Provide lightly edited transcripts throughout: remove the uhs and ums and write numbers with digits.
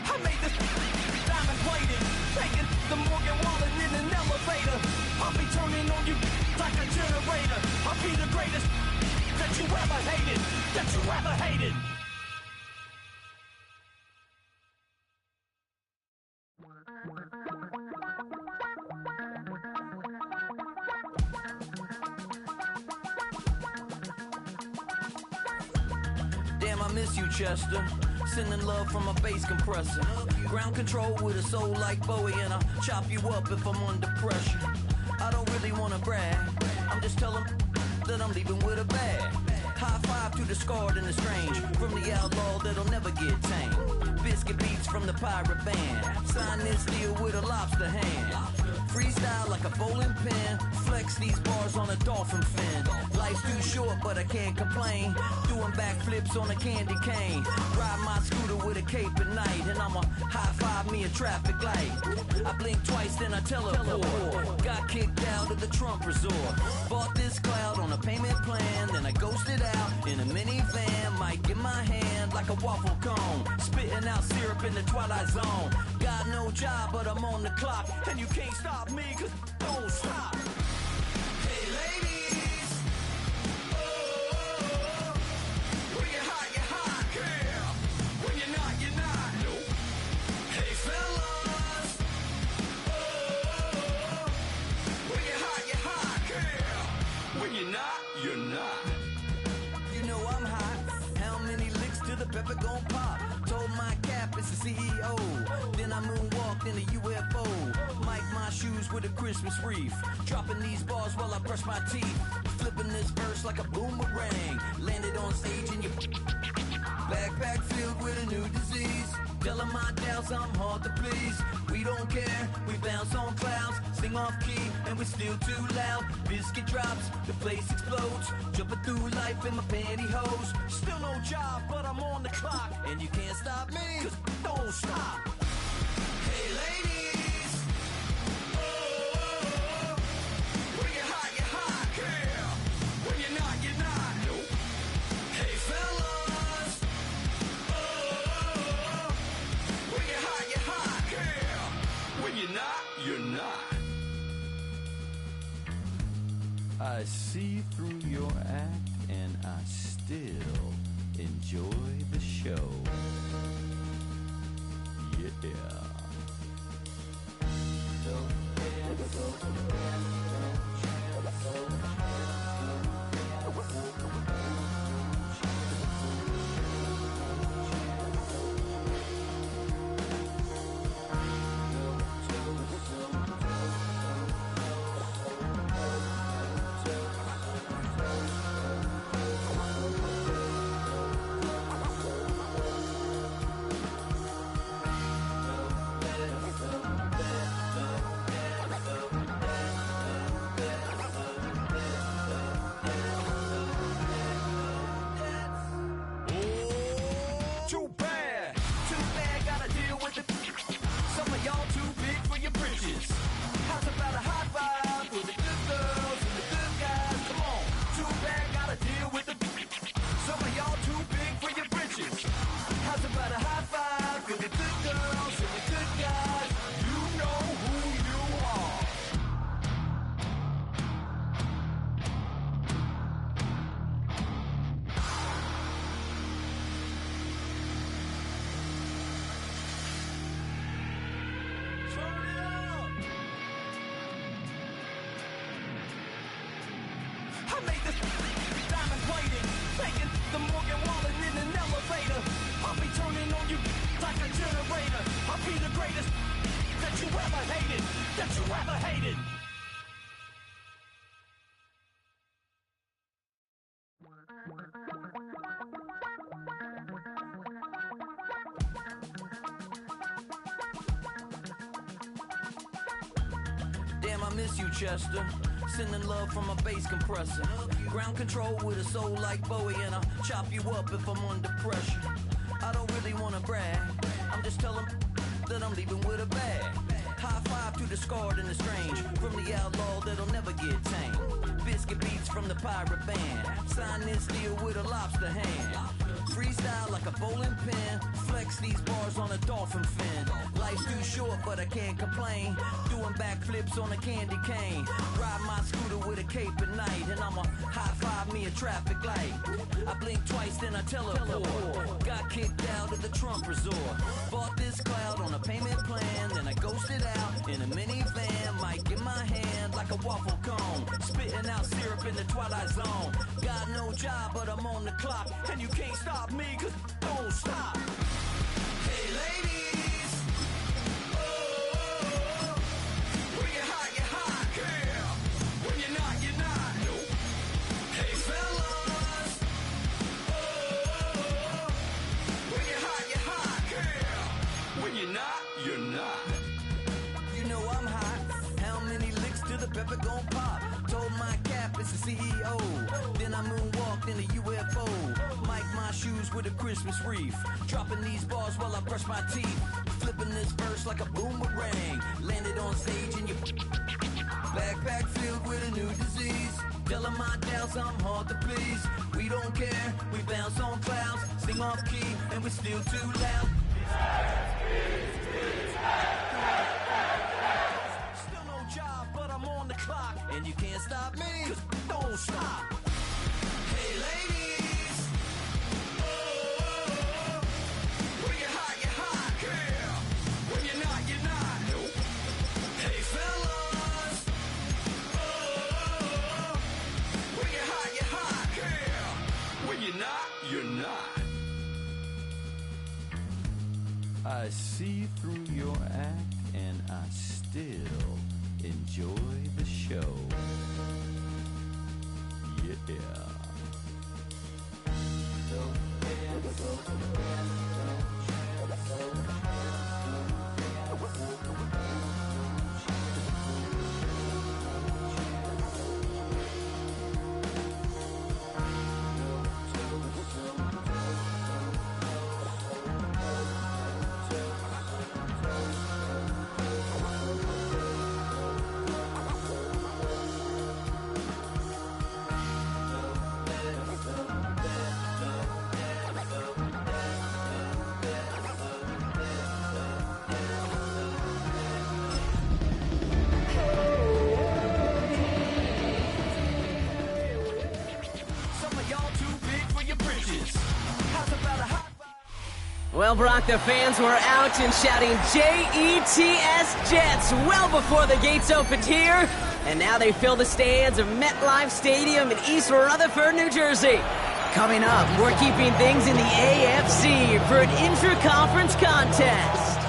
I made this diamond plated, taking the Morgan Wallen in an elevator. I'll be turning on you like a generator. I'll be the greatest that you ever hated, that you ever hated. Damn, I miss you, Chester. Sending love from a bass compressor. Ground control with a soul like Bowie, and I'll chop you up if I'm under pressure. I don't really wanna brag, I'm just telling that I'm leaving with a bag. High five to the scarred and the strange, from the outlaw that'll never get tamed. Biscuit beats from the pirate band, sign this deal with a lobster hand. Freestyle like a bowling pin, flex these bars on a dolphin fin. Life's too short but I can't complain, doing backflips on a candy cane. Ride my scooter with a cape at night, and I'ma high five me a traffic light. I blink twice then I teleport, got kicked out of the Trump resort. Bought this cloud on a payment plan, then I ghosted out in a minivan. Mic in my hand like a waffle cone, spitting out syrup in the twilight zone. Got no job but I'm on the clock, and you can't stop me cause don't stop. Hey ladies, oh, when you're hot, girl. When you're not, nope. Hey fellas, oh, when you're hot, girl. When you're not, you're not. You know I'm hot. How many licks till the pepper gon' pop? Told my cap it's the CEO. Then I moonwalked in a UFO. Mic my shoes with a Christmas wreath. Dropping these bars while I brush my teeth. Flipping this verse like a boomerang. Landed on stage in your backpack filled with a new disease. Telling my doubts I'm hard to please. We don't care, we bounce on clouds. Sing off key and we're still too loud. Biscuit drops, the place explodes. Jumping through life in my pantyhose. Still no job, but I'm on the clock. And you can't stop me, cause don't stop. Hey ladies, oh, when you're hot, girl. When you're not, nope. Hey fellas, oh, when you're hot, girl. When you're not, you're not. I see through your act and I still enjoy the show. Yeah. The Morgan Wallen in an elevator. I'll be turning on you like a generator. I'll be the greatest that you ever hated, that you ever hated. Damn, I miss you, Chester. Sending love from a bass compressor. Ground control with a soul like Bowie, and I'll chop you up if I'm under pressure. I don't really wanna brag, I'm just telling that I'm leaving with a bag. High five to the scarred and the strange, from the outlaw that'll never get tamed. Biscuit beats from from the pirate band. Sign this deal with a lobster hand. Freestyle like a bowling pin. Flex these bars on a dolphin fin. Life's too short, but I can't complain. Doing backflips on a candy cane. Ride my scooter with a cape at night. And I'ma high five me a traffic light. I blink twice, then I teleport. Got kicked out of the Trump resort. Bought this cloud on a payment plan. Then I ghosted out in a minivan. Mic in my hand like a waffle cone. Spitting out syrup in the twilight zone. Got no job, but I'm on the clock. And you can't stop me, cause don't stop. Hey ladies, oh, when you're hot, girl. When you're not, nope. Hey fellas, oh, when you're hot, girl. When you're not, you're not. You know I'm hot. How many licks till the pepper gon' pop? Told my cap it's the CEO. Then I moonwalked in a UFO. Mic my shoes with a Christmas wreath. Dropping these bars while I brush my teeth. Flipping this verse like a boomerang. Landed on stage in your backpack filled with a new disease. Telling my doubts I'm hard to please. We don't care, we bounce on clouds. Sing off key and we're still too loud. Still no job, but I'm on the clock. And you can't stop me, cause don't stop. Hey ladies, oh, when you're hot, girl. When you're not, nope. Hey fellas, oh, when you're hot, girl. When you're not, you're not. I see through your act and I still enjoy the show. Yeah. Well, Brock, the fans were out and shouting J-E-T-S Jets well before the gates opened here. And now they fill the stands of MetLife Stadium in East Rutherford, New Jersey. Coming up, we're keeping things in the AFC for an intra-conference contest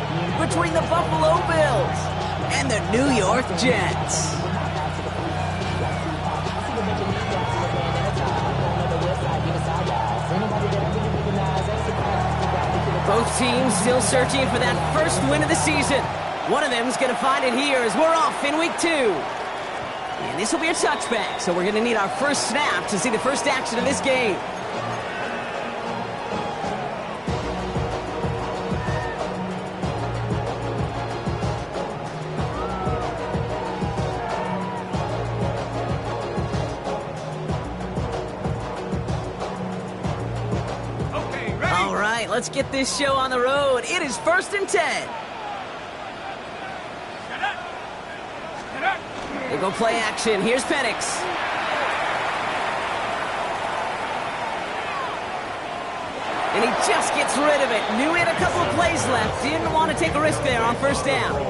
between the Buffalo Bills and the New York Jets. Both teams still searching for that first win of the season. One of them is going to find it here as we're off in week 2. And this will be a touchback, so we're going to need our first snap to see the first action of this game. Let's get this show on the road. It is 1st and 10. They go play action. Here's Penix. And he just gets rid of it. Knew he had a couple of plays left. Didn't want to take a risk there on first down.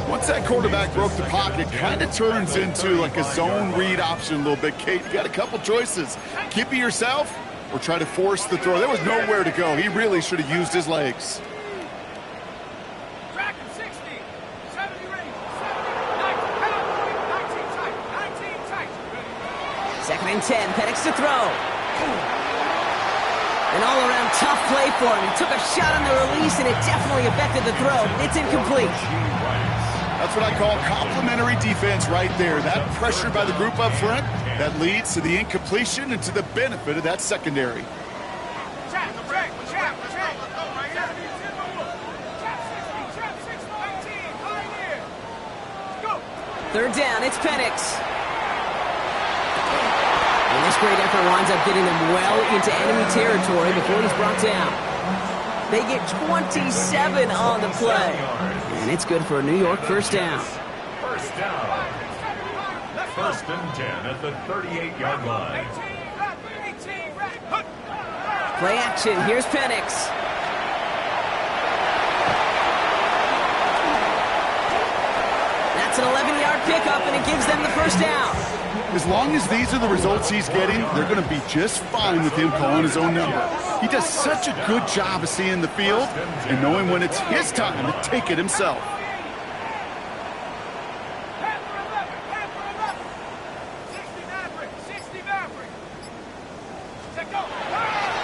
Once that quarterback broke the pocket, it kind of turns into like a zone read option a little bit. Kate, you got a couple choices. Keep it yourself or try to force the throw. There was nowhere to go. He really should have used his legs. Track him 60, 70 range, 19 tight. 2nd and 10, Penix to throw. An all-around tough play for him. He took a shot on the release, and it definitely affected the throw. It's incomplete. That's what I call complimentary defense right there. That pressure by the group up front, that leads to the incompletion and to the benefit of that secondary. Trap 60, trap 6, 19, Pioneer. Go. 3rd down, it's Penix. This great effort winds up getting them well into enemy territory before he's brought down. They get 27 on the play. And it's good for a New York first down. First down. First and 10 at the 38-yard line. Play action. Here's Penix. That's an 11-yard pickup, and it gives them the first down. As long as these are the results he's getting, they're going to be just fine with him calling his own number. He does such a good job of seeing the field and knowing when it's his time to take it himself.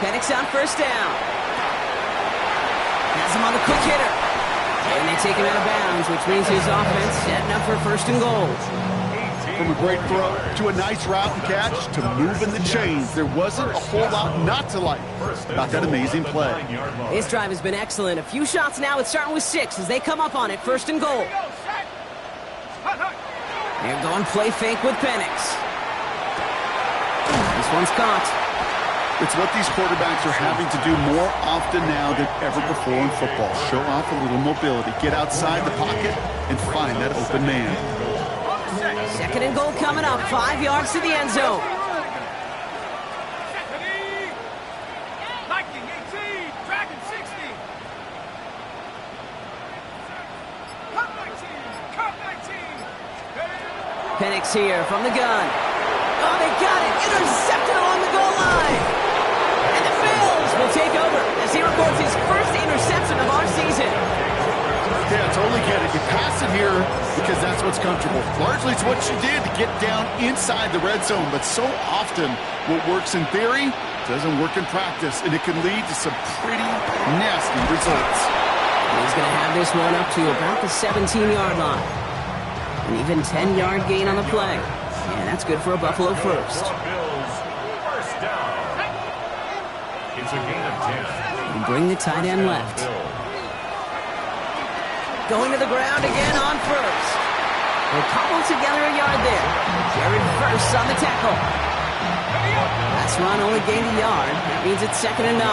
Penix on first down. Has him on the quick hitter. And they take him out of bounds, which means his offense setting up for first and goal. From a great throw to a nice route and catch to moving the chains, there wasn't a whole lot not to like about that amazing play. This drive has been excellent. A few shots now. It's starting with 6 as they come up on it. First and goal. They're going play fake with Penix. This one's caught. It's what these quarterbacks are having to do more often now than ever before in football. Show off a little mobility. Get outside the pocket and find that open man. Second and goal coming up. 5 yards to the end zone. Viking 18, Dragon 60. Cup 19, Cup 19. Penix here from the gun. Oh, they got it. Intercepted along the goal line. And the Bills will take over as he records his first interception of our season. Yeah, I totally get it. You pass it here because that's what's comfortable. Largely it's what you did to get down inside the red zone, but so often what works in theory doesn't work in practice, and it can lead to some pretty nasty results. And he's going to have this one up to about the 17-yard line. An even 10-yard gain on the play. And that's good for a Buffalo first. Bills, first down. It's a gain of 10. And bring the tight end left. Going to the ground again on first. They'll cobble together a yard there. Jared first on the tackle. Last run only gained a yard. That means it's 2nd and 9.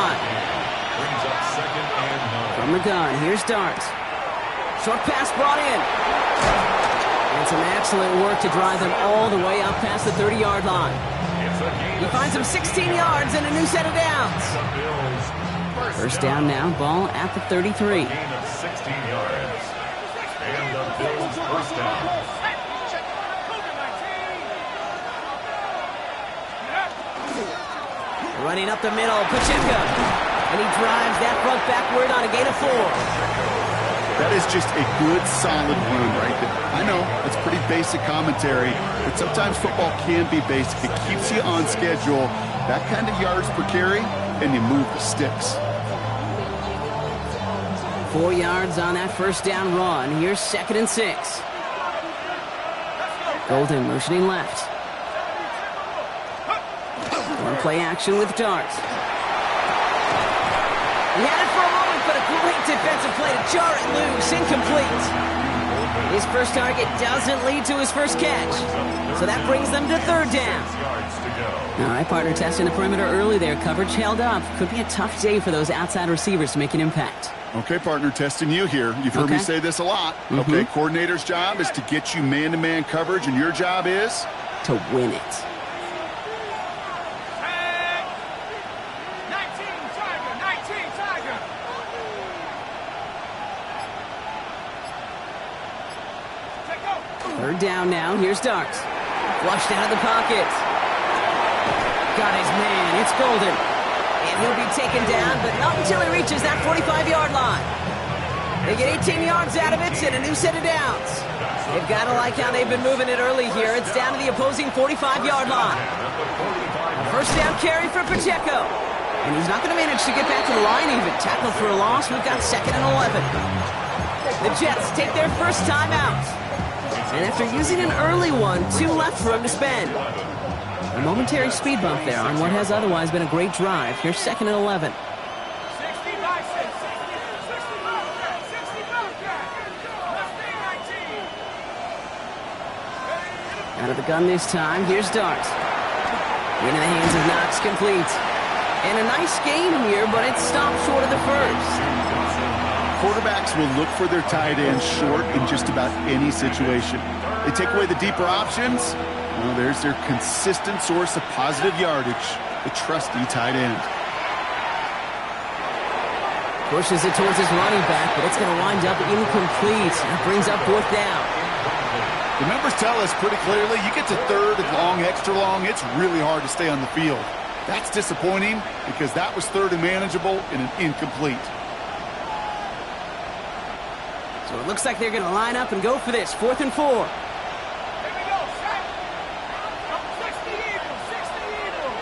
Brings up 2nd and 9. From the gun, here's Dart. Short pass brought in. And some excellent work to drive them all the way up past the 30-yard line. He finds him 16 yards and a new set of downs. First down now, ball at the 33. Gain of 16 yards. And the Bills first down. Running up the middle, Pacheco. And he drives that front backward on a gain of 4. That is just a good, solid run right there. I know, it's pretty basic commentary, but sometimes football can be basic. It keeps you on schedule, that kind of yards per carry, and you move the sticks. 4 yards on that first down run. Here's 2nd and 6. Golden motioning left. One play action with Dart. He had it for a moment, but a great defensive play to jar it loose. Incomplete. His first target doesn't lead to his first catch. So that brings them to 3rd down. All right, partner, testing the perimeter early there. Coverage held up. Could be a tough day for those outside receivers to make an impact. Okay, partner, testing you here. You've heard me say this a lot. Okay, coordinator's job is to get you man-to-man coverage, and your job is? To win it. 19 Tiger. 3rd down now. Here's Dart. Flushed out of the pocket. Got his man. It's Golden. And he'll be taken down, but not until he reaches that 45-yard line. They get 18 yards out of it and a new set of downs. They've got to like how they've been moving it early here. It's down to the opposing 45-yard line. A first down carry for Pacheco. And he's not going to manage to get back to the line even. Tackled for a loss. We've got 2nd and 11. The Jets take their first time out. And after using an early one, 2 left for him to spend. A momentary speed bump there on what has otherwise been a great drive. Here's 2nd and 11. Out of the gun this time. Here's Dart. Into the hands of Knox, complete. And a nice game here, but it stopped short of the first. Quarterbacks will look for their tight ends short in just about any situation. They take away the deeper options. Well, there's their consistent source of positive yardage, the trusty tight end. Pushes it towards his running back, but it's going to wind up incomplete. That brings up 4th down. The numbers tell us pretty clearly, you get to 3rd and long, extra long, it's really hard to stay on the field. That's disappointing because that was 3rd and manageable and an incomplete. So it looks like they're going to line up and go for this. 4th and 4. Here we go, set. 60 Eagles, 60 Eagles.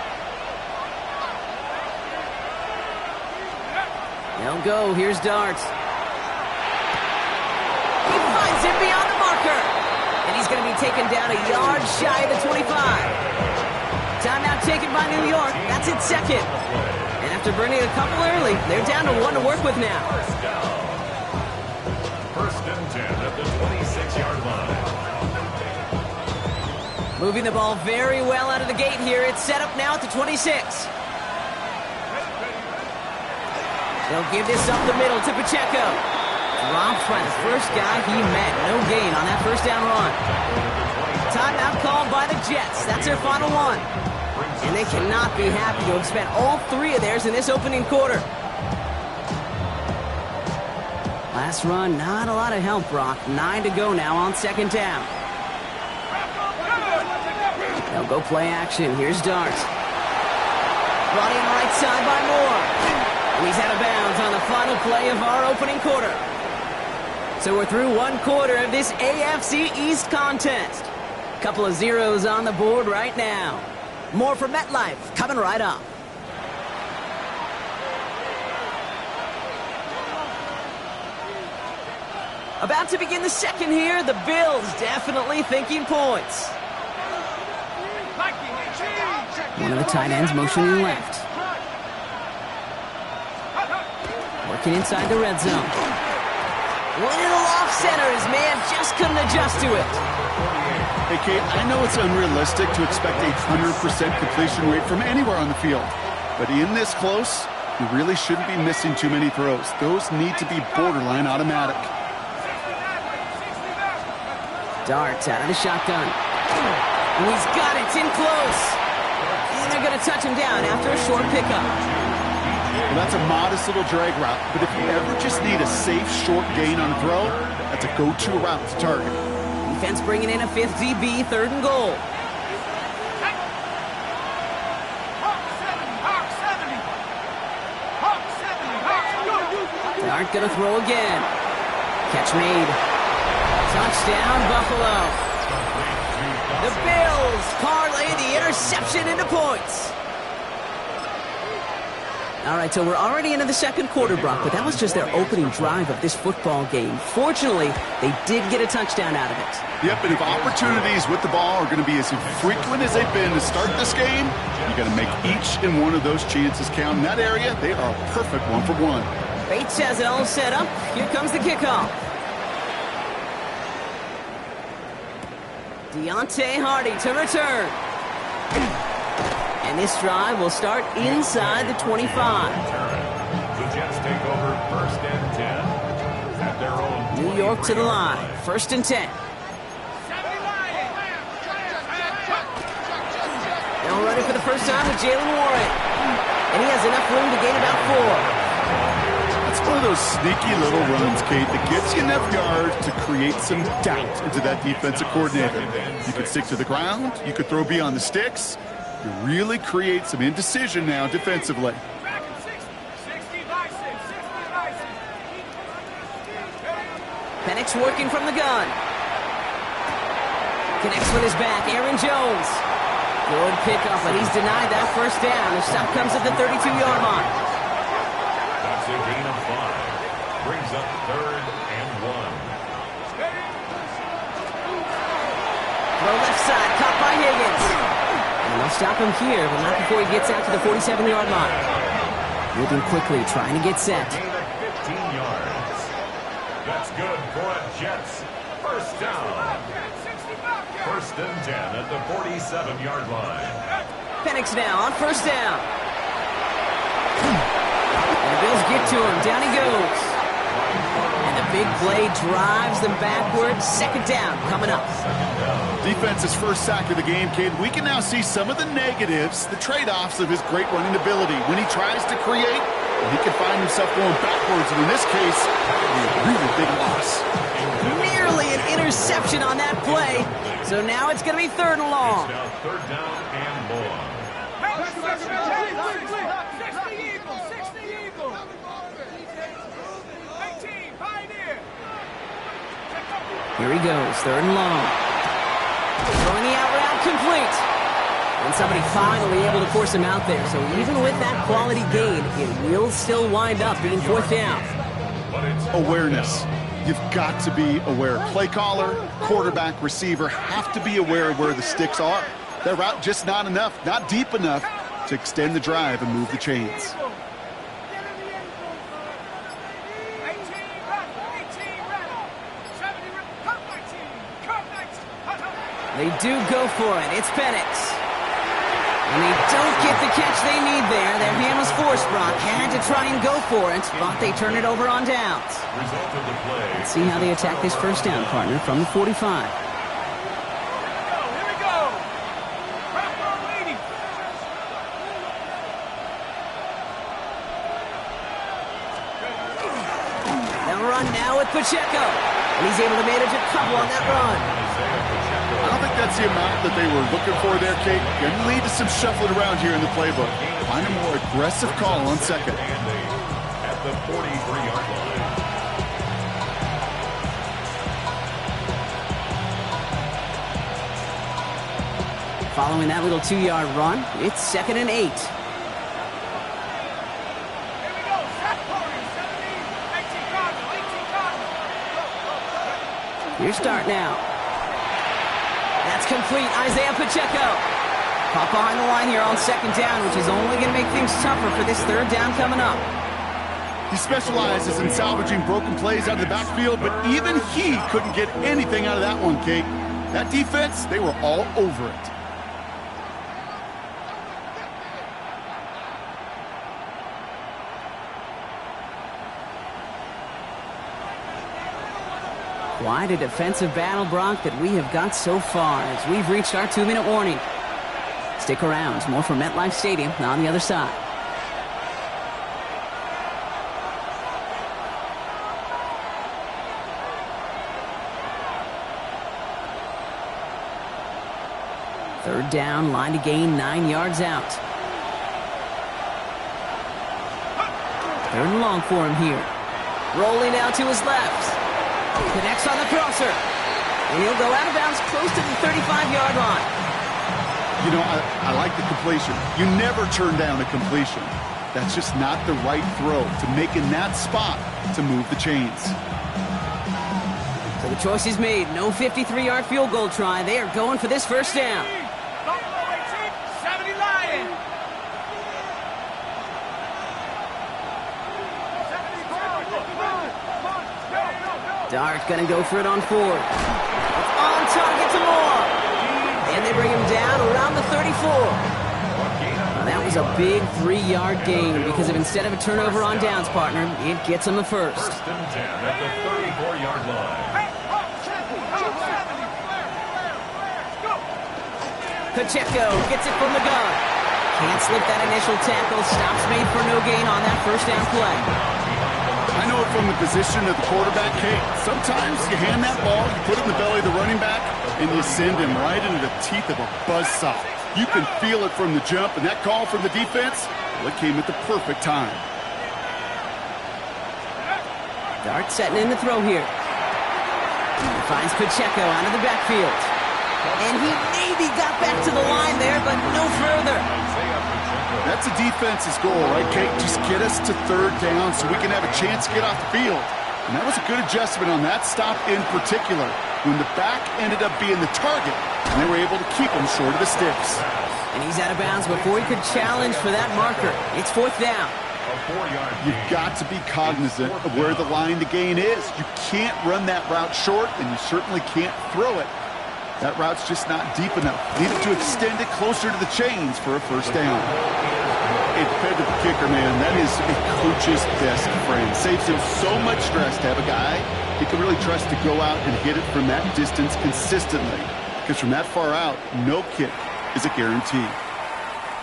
They'll go. Here's Darts. He finds him beyond the marker. And he's going to be taken down a yard shy of the 25. Timeout taken by New York. That's its 2nd. And after burning a couple early, they're down to 1 to work with now. First and 10 at the 26-yard line. Moving the ball very well out of the gate here. It's set up now at the 26. They'll give this up the middle to Pacheco. Dropped by the first guy he met. No gain on that first down run. Timeout called by the Jets. That's their final one. And they cannot be happy to have spent all 3 of theirs in this opening quarter. Last run, not a lot of help, Brock. 9 to go now on 2nd down. They'll go play action. Here's Darts. Running right side by Moore. And he's out of bounds on the final play of our opening quarter. So we're through 1 quarter of this AFC East contest. Couple of zeros on the board right now. More for MetLife coming right up. About to begin the 2nd here. The Bills definitely thinking points. One of the tight ends motioning left. Working inside the red zone. Winning off center. His man just couldn't adjust to it. Hey, Kate, I know it's unrealistic to expect a 100% completion rate from anywhere on the field. But in this close, you really shouldn't be missing too many throws. Those need to be borderline automatic. Darts out of the shotgun. And he's got it. It's in close. And they're going to touch him down after a short pickup. Well, that's a modest little drag route. But if you ever just need a safe, short gain on a throw, that's a go-to route to target. Defense bringing in a 5th DB, 3rd and goal. They aren't going to throw again. Catch made. Touchdown, Buffalo. The Bills parlay the interception into points. All right, so we're already into the 2nd quarter, Brock, but that was just their opening drive of this football game. Fortunately, they did get a touchdown out of it. Yep, and if opportunities with the ball are going to be as frequent as they've been to start this game, you got to make each and one of those chances count. In that area, they are a perfect 1-for-1. Bates has it all set up. Here comes the kickoff. Deontay Hardy to return. And this drive will start inside the 25. The Jets take over 1st and 10 at their own. New York to the line. 1st and 10. Now running for the first time with Jalen Warren. And he has enough room to gain about 4. It's one of those sneaky little runs, Kate, that gets you enough yards to create some doubt into that defensive coordinator. You could stick to the ground. You could throw beyond the sticks. You really create some indecision now defensively. Penix working from the gun. Connects with his back. Aaron Jones. Good pickup, but he's denied that first down. The stop comes at the 32-yard line. That's a gain of 5. Brings up 3rd and 1. Throw left side, caught by Higgins. And they'll stop him here, but not before he gets out to the 47-yard line. Moving quickly, trying to get set. Gain of 15 yards. That's good for a Jets first down. 1st and 10 at the 47-yard line. Penix now on first down. And the Bills get to him. Down he goes. And the big play drives them backwards. Second down coming up. Defense's first sack of the game, kid. We can now see some of the negatives, the trade-offs of his great running ability. When he tries to create, he can find himself going backwards. And in this case, a really big loss. Nearly an interception on that play. So now it's going to be third and long. Now third down and long. 60 Eagles, 60 Eagles. 18, Pioneer. Here he goes, third and long. Throwing the out route complete. And somebody finally able to force him out there. So even with that quality gain, it will still wind up being fourth down. Awareness. You've got to be aware. Play caller, quarterback, receiver have to be aware of where the sticks are. That route just not enough, not deep enough to extend the drive and move the chains. They do go for it. It's Penix. And they don't get the catch they need there. Their hand was forced, Brock. Had to try and go for it, but they turn it over on downs. Result of the play. Let's see how they attack this first down, partner, from the 45. Here we go. Bravo 80. They'll run now with Pacheco. And he's able to manage a couple on that run. I don't think that's the amount that they were looking for there, Kate. Going to lead to some shuffling around here in the playbook. Find a more aggressive call on second. At the 43-yard line. Following that little 2-yard run, it's 2nd and 8. Here we go. Set corner. 17, 18 Cardinal, 18 Cardinal. Your start now. That's complete. Isaiah Pacheco. Caught behind the line here on second down, which is only going to make things tougher for this third down coming up. He specializes in salvaging broken plays out of the backfield, but even he couldn't get anything out of that one, Kate. That defense, they were all over it. Quite a defensive battle, Brock, that we have got so far as we've reached our 2-minute warning. Stick around. More from MetLife Stadium on the other side. Third down, line to gain 9 yards out. Third and long for him here. Rolling out to his left. Connects on the crosser. And he'll go out of bounds close to the 35-yard line. You know, I like the completion. You never turn down a completion. That's just not the right throw to make in that spot to move the chains. So the choice is made. No 53-yard field goal try. They are going for this first down. Buffalo 18, 70 Lion. 70 Dart going to go for it on 4. It's on target to Moore. And they bring him down around the 34. Now that was a big 3-yard gain because instead of a turnover on downs, partner, it gets them a first. First and 10 at the 34-yard line. Pacheco gets it from the gun. Can't slip that initial tackle. Stops made for no gain on that first down play. I know it from the position of the quarterback, Kate. Sometimes you hand that ball, you put it in the belly of the running back, and you send him right into the teeth of a buzzsaw. You can feel it from the jump, and that call from the defense, well, it came at the perfect time. Dart setting in the throw here. He finds Pacheco out of the backfield. And he maybe got back to the line there, but no further. That's a defense's goal, right, Kate? Just get us to third down so we can have a chance to get off the field. And that was a good adjustment on that stop in particular, when the back ended up being the target, and they were able to keep him short of the sticks. And he's out of bounds before he could challenge for that marker. It's fourth down. You've got to be cognizant of where the line to gain is. You can't run that route short, and you certainly can't throw it That route's just not deep enough. Needed to extend it closer to the chains for a first down. It fed to the kicker, man. That is a coach's best friend. Saves him so much stress to have a guy he can really trust to go out and hit it from that distance consistently. Because from that far out, no kick is a guarantee.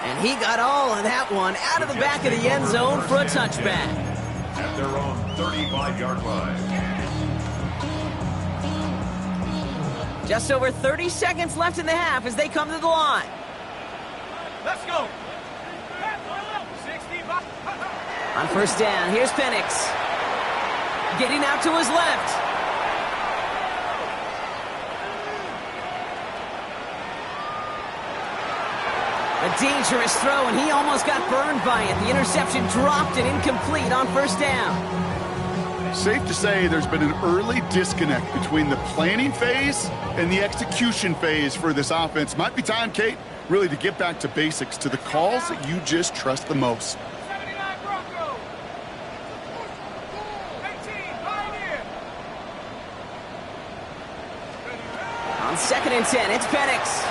And he got all of that one out of the back of the end zone for a touchback. At their own 35-yard line. Just over 30 seconds left in the half as they come to the line. Let's go. On first down, here's Penix. Getting out to his left. A dangerous throw, and he almost got burned by it. The interception dropped and incomplete on first down. Safe to say there's been an early disconnect between the planning phase and the execution phase for this offense. Might be time, Kate, really to get back to basics, to the calls that you just trust the most. 79 Broncos. 18 Pioneer. On 2nd and 10, it's Penix.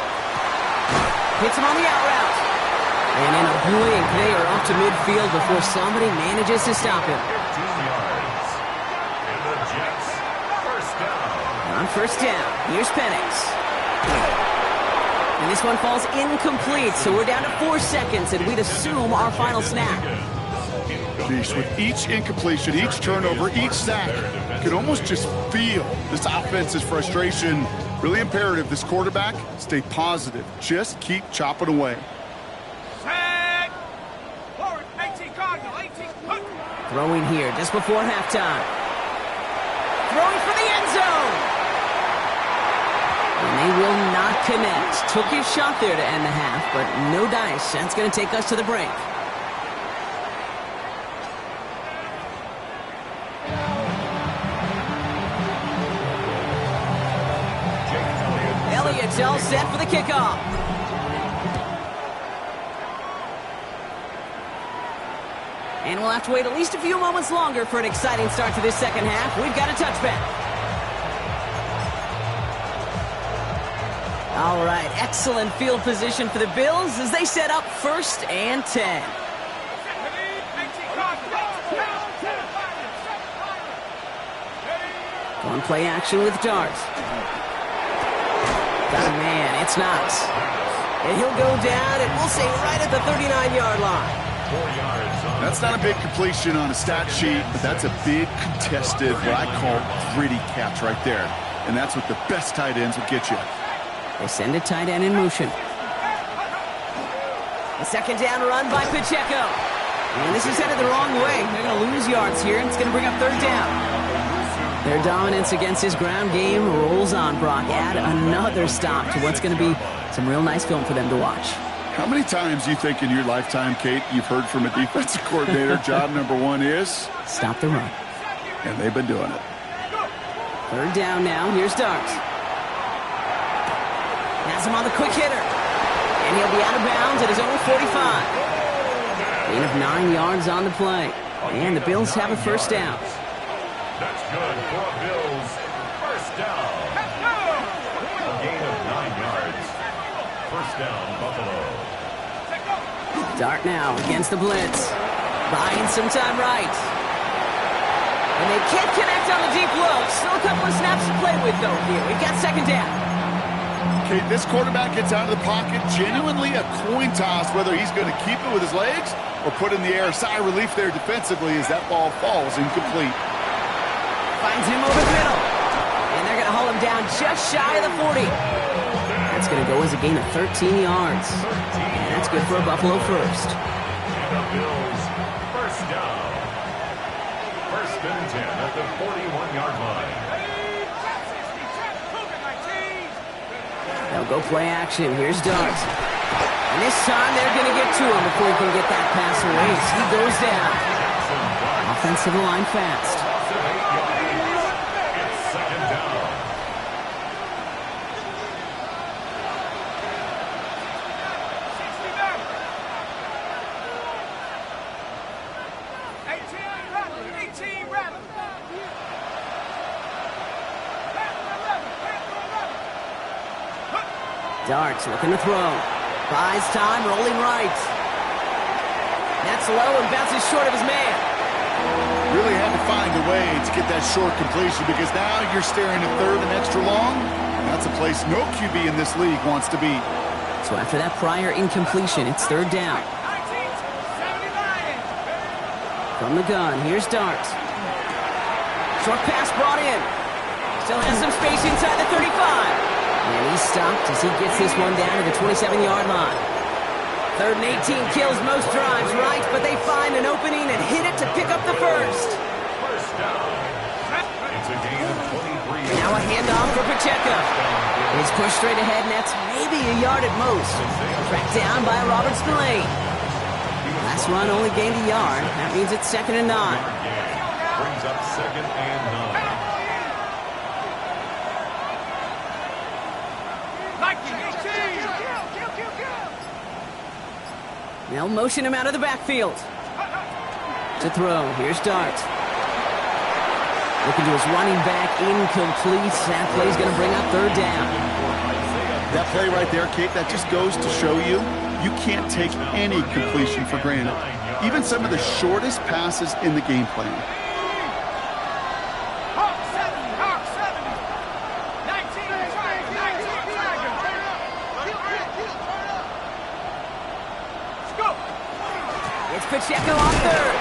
Hits him on the out route. And in a blink, they are up to midfield before somebody manages to stop him. 15 yards. And the Jets, first down. On first down, here's Penix. And this one falls incomplete, so we're down to 4 seconds, and we'd assume our final snap. Jeez, with each incompletion, each turnover, each sack, you can almost just feel this offense's frustration. Really imperative, this quarterback, stay positive. Just keep chopping away. Set. Forward. 18 Cardinal. 18. Hook. Throwing here just before halftime. Throwing for the end zone. And they will not connect. Took his shot there to end the half, but no dice. That's going to take us to the break. Elliott's all set for the kickoff. And we'll have to wait at least a few moments longer for an exciting start to this second half. We've got a touchback. All right, excellent field position for the Bills as they set up 1st and 10. On play action with Dart. Got a man, it's Knox. And he'll go down, and we'll say right at the 39-yard line. 4 yards on. That's not a big completion on a stat sheet, but that's a big contested, what I call gritty catch right there. And that's what the best tight ends will get you. They send a tight end in motion. A 2nd down run by Pacheco. And this is headed the wrong way. They're going to lose yards here, and it's going to bring up 3rd down. Their dominance against his ground game rolls on, Brock. Add another stop to what's going to be some real nice film for them to watch. How many times do you think in your lifetime, Kate, you've heard from a defensive coordinator, job number 1 is? Stop the run. And they've been doing it. 3rd down now. Here's Dart. Has him on the quick hitter. And he'll be out of bounds at his own 45. Gain of 9 yards on the play. And the Bills have a 1st down. That's good for Bills. First down. A gain of 9 yards. First down, Buffalo. Dart now against the blitz. Buying some time right. And they can't connect on the deep look. Still a couple of snaps to play with, though, here. We've got 2nd down. Kate, this quarterback gets out of the pocket, genuinely a coin toss whether he's going to keep it with his legs or put in the air. Sigh of relief there defensively as that ball falls incomplete. Finds him over the middle. And they're going to haul him down just shy of the 40. That's going to go as a gain of 13 yards. And that's good for a Buffalo 1st. And the Bills, first down. 1st and 10 at the 41-yard line. They'll go play action. Here's Dart. And this time they're going to get to him before he can get that pass away. He goes down. Offensive line fast. It's 2nd down. Darts looking to throw. Buys time, rolling right. That's low and bounces short of his man. Really had to find a way to get that short completion because now you're staring at third and extra long. That's a place no QB in this league wants to be. So after that prior incompletion, it's third down. From the gun, here's Darts. Short pass brought in. Still has some space inside the 35. And he's stopped as he gets this one down to the 27-yard line. Third and 18 kills most drives, right? But they find an opening and hit it to pick up the first. First down. It's a gain of 23. Now a handoff for Pacheco. He's pushed straight ahead, and that's maybe a yard at most. Tracked down by Robert Spillane. Last run only gained a yard. That means it's 2nd and 9. Brings up 2nd and 9. They'll motion him out of the backfield. To throw, here's Dart. Looking to his running back, incomplete. That play's going to bring up third down. That play right there, Kate, that just goes to show you, you can't take any completion for granted. Even some of the shortest passes in the game plan. It's Pacheco on third.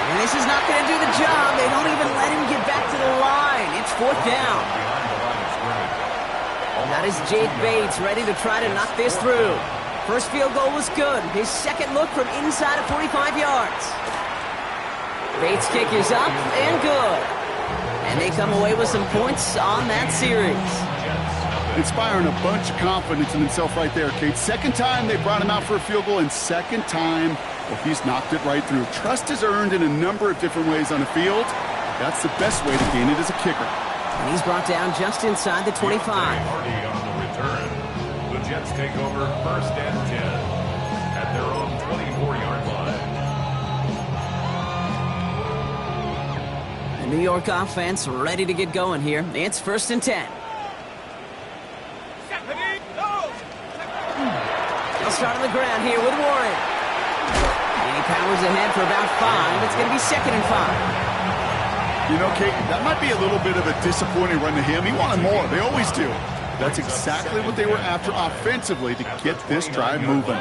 And this is not going to do the job. They don't even let him get back to the line. It's fourth down. That is Jake Bates ready to try to knock this through. First field goal was good. His second look from inside of 45 yards. Bates' kick is up and good. And they come away with some points on that series. Inspiring a bunch of confidence in himself right there, Kate. Second time they brought him out for a field goal, and second time, well, he's knocked it right through. Trust is earned in a number of different ways on the field. That's the best way to gain it as a kicker. And he's brought down just inside the 25. Hardy on the return. The Jets take over 1st and 10 at their own 24-yard line. The New York offense ready to get going here. It's 1st and 10. They'll start on the ground here with Warren. And he powers ahead for about 5. It's going to be 2nd and 5. You know, Kate, that might be a little bit of a disappointing run to him. He wanted more. They always do. That's exactly what they were after offensively to get this drive moving. 60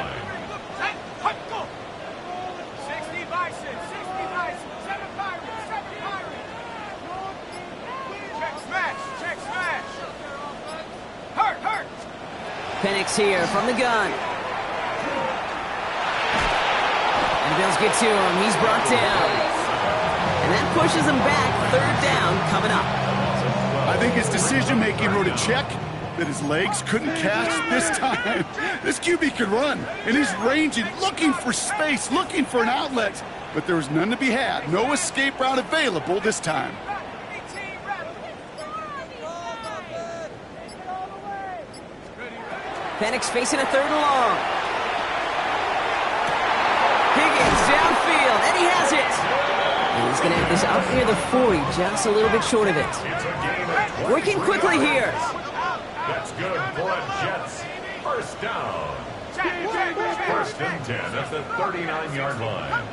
Bison, 7 Pirates. Check smash. Hurt. Penix here from the gun. And the Bills get to him. He's brought down. And that pushes him back. Third down coming up. I think his decision-making wrote a check that his legs couldn't catch this time. This QB could run, and he's ranging, looking for space, looking for an outlet. But there was none to be had. No escape route available this time. Penix facing a 3rd and long. Higgins downfield, and he has it. And he's going to have this up near the 40, just a little bit short of it. Working quickly here. That's good for a Jets. First down. 1st and 10 at the 39-yard line.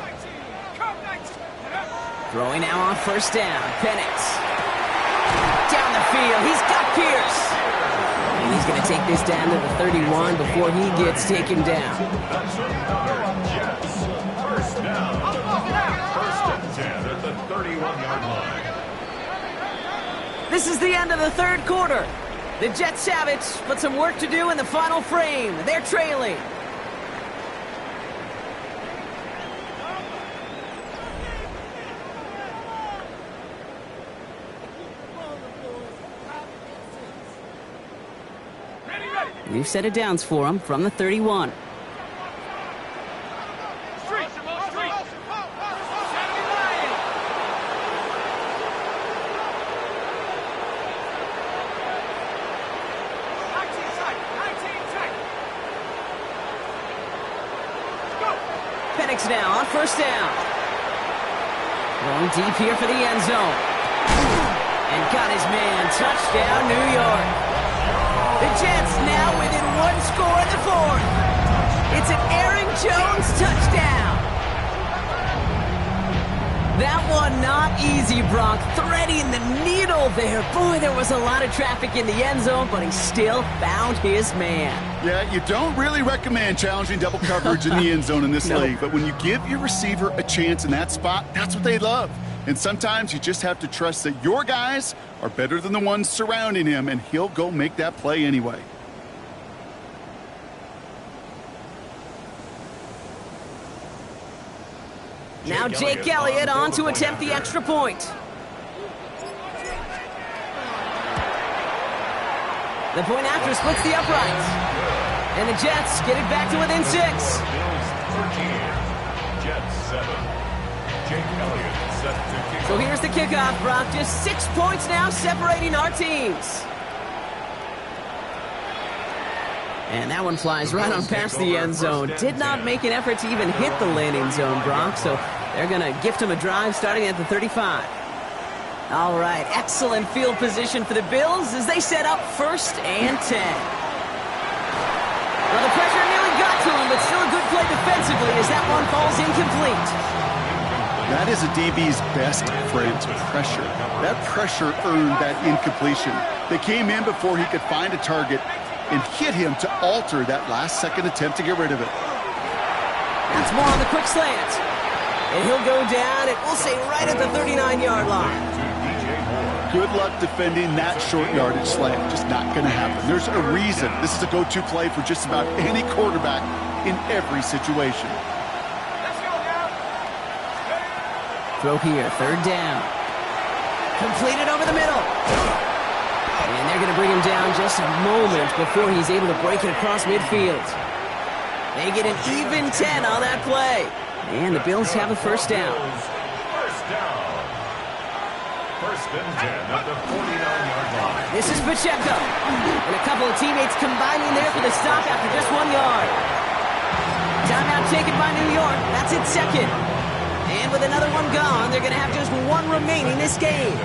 Throwing now on 1st down. Penix. Down the field. He's got Pierce. And he's going to take this down to the 31 before he gets taken down. That's another Jets. First down. 1st and 10 at the 31-yard line. This is the end of the 3rd quarter. The Jets have it, but some work to do in the final frame. They're trailing. We've set it downs for him from the 31. Penix now on 1st down. Going deep here for the end zone. And got his man. Touchdown, New York. The Jets now within one score in the fourth. It's an Aaron Jones touchdown. That one not easy, Brock. Threading the needle there. Boy, there was a lot of traffic in the end zone, but he still found his man. Yeah, you don't really recommend challenging double coverage in the end zone in this league, but when you give your receiver a chance in that spot, that's what they love. And sometimes you just have to trust that your guys are better than the ones surrounding him, and he'll go make that play anyway. Now Jake Elliott on to attempt the extra point. The point after splits the uprights. And the Jets get it back to within 6. Bills 13, Jets 7. Jake Elliott set to kick. So here's the kickoff, Brock. Just 6 points now separating our teams. And that one flies right on past the end zone. Did not make an effort to even hit the landing zone, Brock. So they're going to gift him a drive starting at the 35. All right, excellent field position for the Bills as they set up 1st and 10. Well, the pressure nearly got to him, but still a good play defensively as that one falls incomplete. That is a DB's best friend, pressure. That pressure earned that incompletion. They came in before he could find a target and hit him to alter that last-second attempt to get rid of it. That's more on the quick slant. And he'll go down, and we'll say right at the 39-yard line. Good luck defending that short yardage slant. Just not going to happen. There's a reason this is a go-to play for just about any quarterback in every situation. Let's go now. Throw here, 3rd down. Completed over the middle. And they're going to bring him down just a moment before he's able to break it across midfield. They get an even 10 on that play. And the Bills have a 1st down. First down. 1st and 10 at the 49-yard line. This is Pacheco. And a couple of teammates combining there for the stop after just 1 yard. Timeout taken by New York. That's its 2nd. And with another one gone, they're going to have just 1 remaining this game.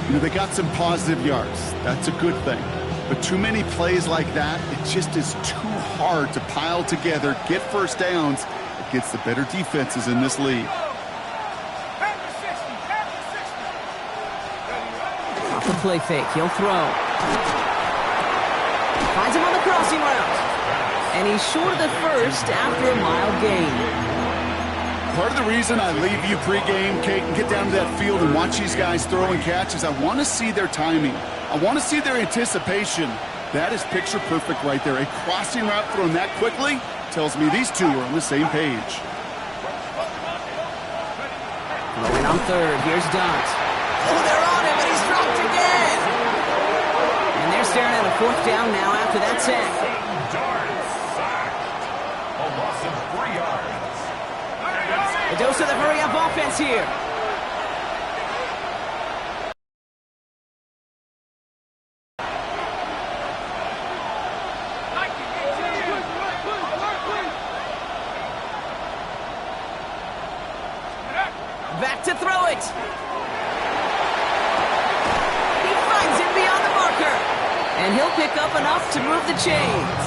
You know, they got some positive yards. That's a good thing. But too many plays like that, it just is too hard to pile together, get 1st downs against the better defenses in this league. Off the play fake, he'll throw. Finds him on the crossing route. And he's short of the 1st after a mild gain. Part of the reason I leave you pregame, Kate, and get down to that field and watch these guys throw and catch is I want to see their timing. I want to see their anticipation. That is picture perfect right there. A crossing route thrown that quickly tells me these two are on the same page. Going on 3rd, here's Dot. Oh, they're on him, but he's dropped again. And they're staring at a 4th down now after that sack. Darts sacked. A loss of 3 yards. A dose of the hurry-up offense here. Back to throw it. He finds him beyond the marker. And he'll pick up enough to move the chains.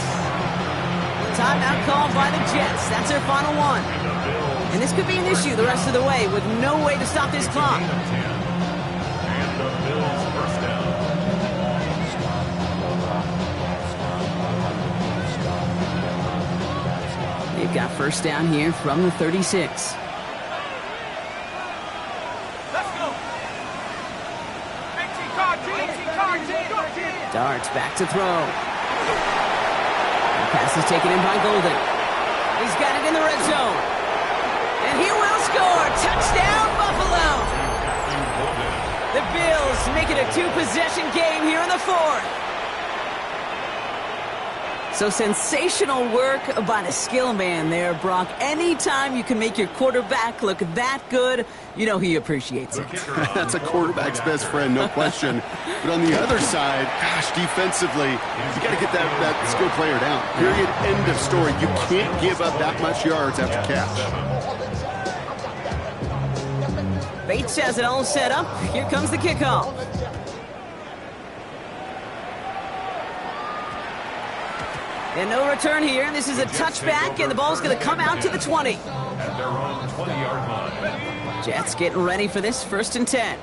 Timeout called by the Jets. That's their final one. And this could be an issue the rest of the way with no way to stop this clock. And the Bills 1st down. They've got 1st down here from the 36. Darts back to throw. The pass is taken in by Golden. He's got it in the red zone. And he will score. Touchdown, Buffalo. The Bills make it a 2-possession game here in the 4th. So sensational work by the skill man there, Brock. Anytime you can make your quarterback look that good, you know he appreciates it. That's a quarterback's best friend, no question. But on the other side, gosh, defensively, you got to get that skill player down. Period, end of story. You can't give up that much yards after catch. Bates has it all set up. Here comes the kickoff. And no return here. This is a touchback, and the ball's going to come out to the 20. At their own 20-yard line. Jets getting ready for this 1st and 10.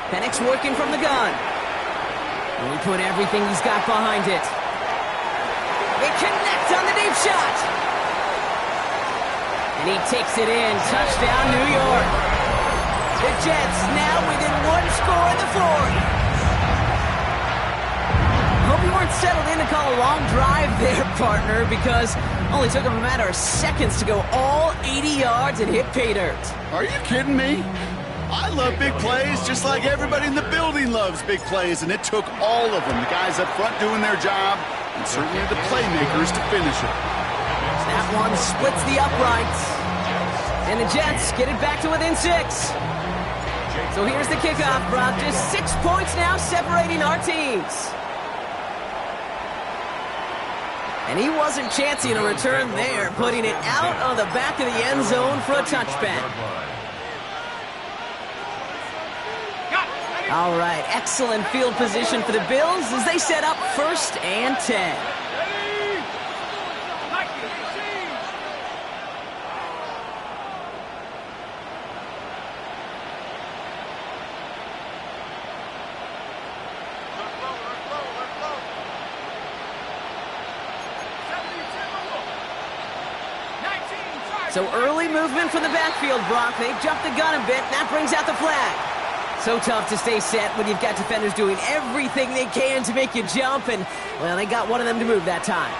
Penix working from the gun. And he put everything he's got behind it. They connect on the deep shot. And he takes it in. Touchdown, New York. The Jets now within 1 score in the 4th. Hope you weren't settled in to call a long drive there, partner, because only took him a matter of seconds to go all 80 yards and hit pay dirt. Are you kidding me? I love big plays just like everybody in the building loves big plays, and it took all of them. The guys up front doing their job, and certainly the playmakers to finish it. That one splits the uprights. And the Jets get it back to within 6. So here's the kickoff, Brock. Just 6 points now separating our teams. And he wasn't chancing a return there, putting it out on the back of the end zone for a touchback. All right, excellent field position for the Bills as they set up 1st and 10. So early movement from the backfield, Brock. They jumped the gun a bit, and that brings out the flag. So tough to stay set when you've got defenders doing everything they can to make you jump, and, well, they got one of them to move that time.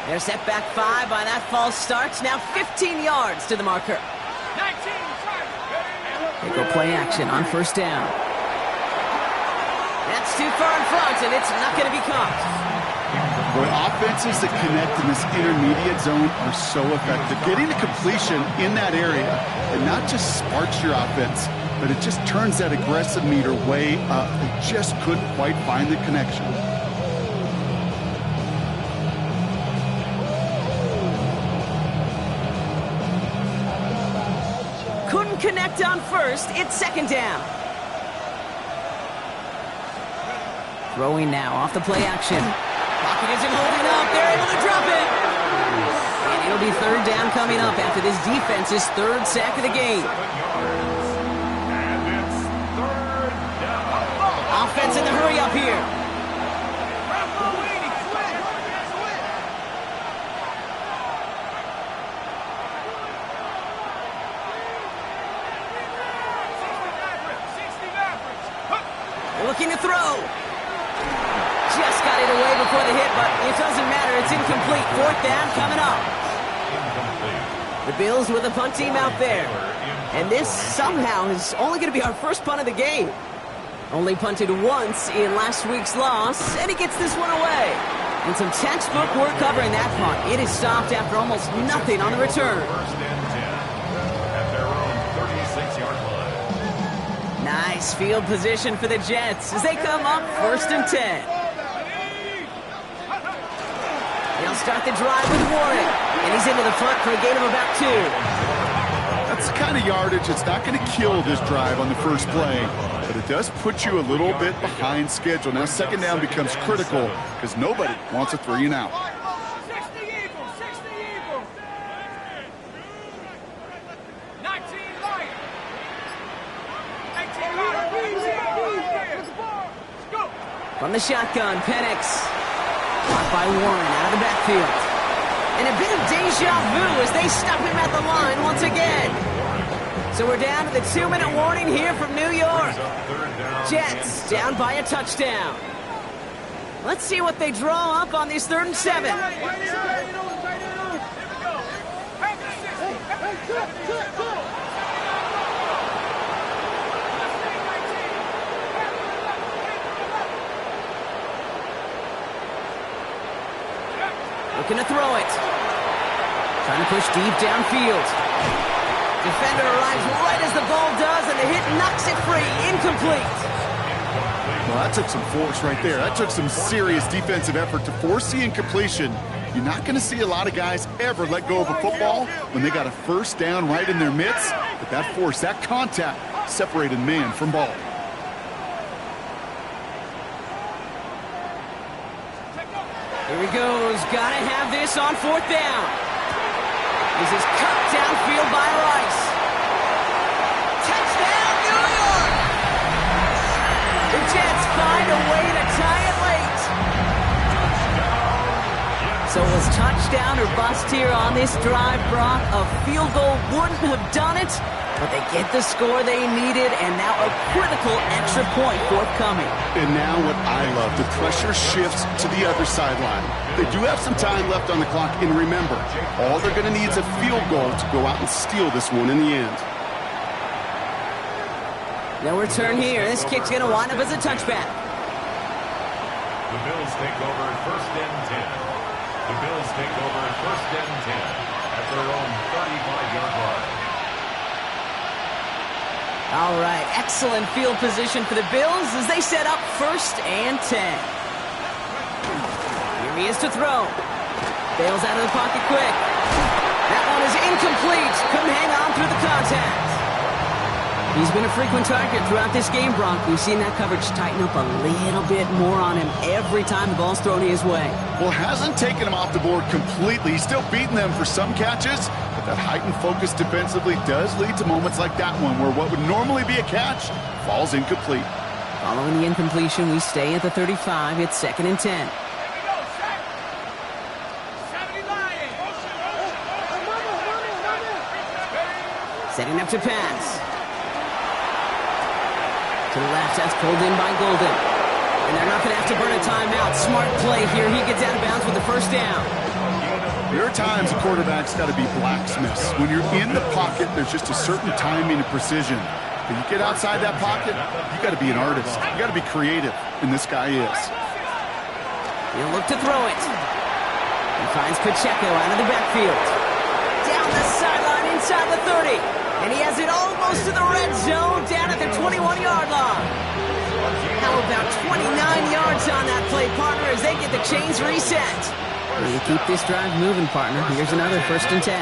They're set back 5 by that false start. Now 15 yards to the marker. They go play action on 1st down. That's too far in front, and it's not going to be caught. Boy, offenses that connect in this intermediate zone are so effective. Getting a completion in that area, and not just sparks your offense, but it just turns that aggressive meter way up. They just couldn't quite find the connection. Couldn't connect on 1st. It's 2nd down. Throwing now off the play action. Pocket isn't holding up. They're able to drop it. And it'll be 3rd down coming up after this defense's 3rd sack of the game. And it's 3rd down. Offense in the hurry up here. They're looking to throw. Just got it away before the hit, but it doesn't matter. It's incomplete. 4th down coming up. The Bills with a punt team out there. And this somehow is only going to be our first punt of the game. Only punted once in last week's loss, and he gets this one away. And some textbook work covering that punt. It is stopped after almost nothing on the return. 1st and 10 at their own 36-yard line. Nice field position for the Jets as they come up 1st and 10. They'll start the drive with Warren, and he's into the front for a gain of about 2. That's the kind of yardage that's not going to kill this drive on the first play, but it does put you a little bit behind schedule. Now 2nd down becomes critical because nobody wants a 3 and out. 60 Eagles, 60 Eagles. 19 Lions. 18 Lions. Let's go. From the shotgun, Penix. Blocked by Warren out of the backfield. And a bit of deja vu as they stop him at the line once again. So we're down to the 2-minute warning here from New York. Jets down by a touchdown. Let's see what they draw up on these 3rd and 7. Looking to throw it. Trying to push deep downfield. Defender arrives right as the ball does, and the hit knocks it free. Incomplete. Well, that took some force right there. That took some serious defensive effort to force the incompletion You're not going to see a lot of guys ever let go of a football when they got a first down right in their midst, but that force, that contact, separated man from ball. Here he goes. Gotta have this on 4th down. This is cut downfield by Rice. Touchdown, New York! The Jets find a way to tie it late. So it was touchdown or bust here on this drive, Brock. A field goal wouldn't have done it, but they get the score they needed, and now a critical extra point forthcoming. And now what I love, the pressure shifts to the other sideline. They do have some time left on the clock, and remember, all they're going to need is a field goal to go out and steal this one in the end. No return here. This kick's going to wind up as a touchback. The Bills take over 1st and 10. The Bills take over 1st and 10 at their own 35-yard line. All right, excellent field position for the Bills as they set up 1st and 10. Here he is to throw. Bails out of the pocket quick. That one is incomplete. Couldn't hang on through the contact. He's been a frequent target throughout this game, Brock. We've seen that coverage tighten up a little bit more on him every time the ball's thrown his way. Well, hasn't taken him off the board completely. He's still beating them for some catches, but that heightened focus defensively does lead to moments like that one where what would normally be a catch falls incomplete. Following the incompletion, we stay at the 35. It's 2nd and 10. Setting up to pass. To the left, that's pulled in by Golden. And they're not going to have to burn a timeout. Smart play here. He gets out of bounds with the 1st down. There are times a quarterback's got to be blacksmiths. When you're in the pocket, there's just a certain timing and precision. When you get outside that pocket, you got to be an artist. You got to be creative, and this guy is. He'll look to throw it. He finds Pacheco out of the backfield. Down the sideline inside the 30. And he has it almost to the red zone down at the 21-yard line. How about 29 yards on that play, partner, as they get the chains reset. Will you keep this drive moving, partner? Here's another 1st and 10.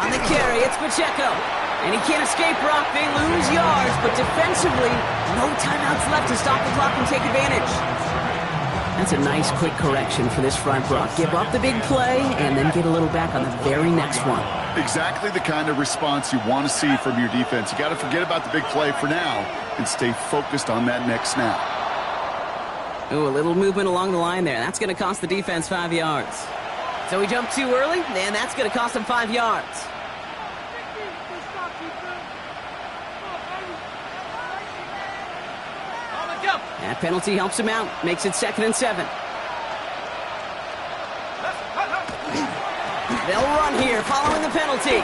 On the carry, it's Pacheco. And he can't escape, Brock. They lose yards, but defensively, no timeouts left to stop the clock and take advantage. That's a nice quick correction for this front, Brock. Give up the big play and then get a little back on the very next one. Exactly the kind of response you want to see from your defense. You got to forget about the big play for now and stay focused on that next snap. Ooh, a little movement along the line there. That's going to cost the defense 5 yards. So he jumped too early, and that's going to cost him 5 yards. That penalty helps him out. Makes it 2nd and 7. They'll run here following the penalty.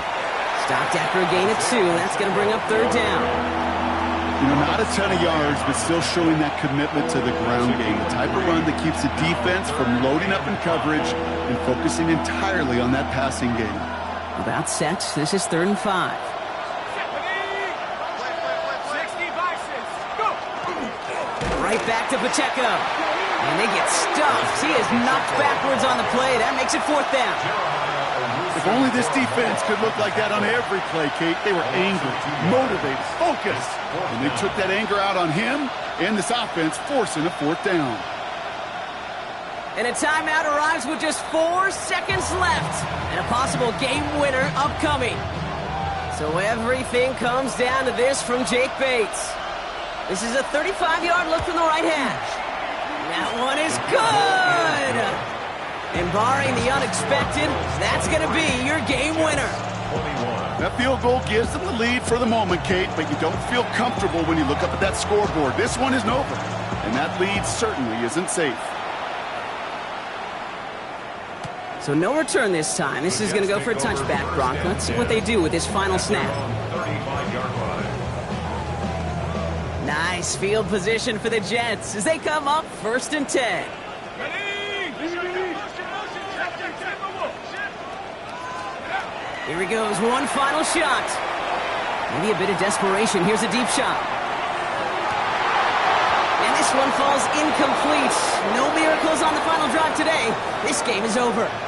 Stopped after a gain of 2. That's going to bring up 3rd down. You know, not a ton of yards, but still showing that commitment to the ground game. The type of run that keeps the defense from loading up in coverage and focusing entirely on that passing game. About set. This is 3rd and 5. Right back to Pacheco. And they get stuffed. He is knocked backwards on the play. That makes it 4th down. If only this defense could look like that on every play, Kate. They were angry, motivated, focused. And they took that anger out on him and this offense, forcing a 4th down. And a timeout arrives with just 4 seconds left. And a possible game winner upcoming. So everything comes down to this from Jake Bates. This is a 35-yard look from the right hash. That one is good! And barring the unexpected, that's going to be your game winner. That field goal gives them the lead for the moment, Kate, but you don't feel comfortable when you look up at that scoreboard. This one isn't over, and that lead certainly isn't safe. So no return this time. This is going to go for a touchback, Brock. Let's see what they do with this final snap. Nice field position for the Jets as they come up 1st and 10. Here he goes, one final shot. Maybe a bit of desperation. Here's a deep shot. And this This one falls incomplete. No miracles on the final drive today. This game is over.